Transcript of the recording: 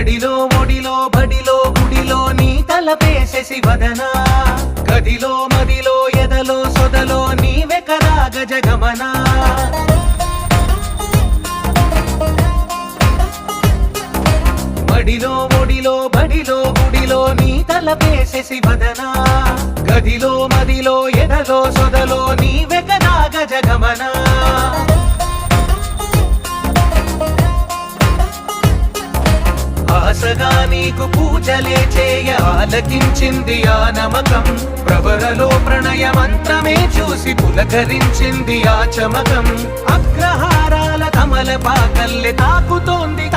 మడిలో ఒడిలో బడిలో గుడిలో నీ తలపేసే శివదనా గదిలో మదిలో ఎదలో సొదలో నీవే కదా గజగమనా మడిలో ఒడిలో బడిలో గుడిలో నీ తలపేసే శివదనా గదిలో మదిలో ఎదలో సొదలో నీవే కదా గజగమనా ఆశగా నీకు పూజలే చేయ ఆలకించింది ఆ నమకం ప్రవరలో ప్రణయ మంత్రమే చూసి పులకరించింది ఆ చమకం అగ్రహారాల కమల పాకల్లె తాకుతోంది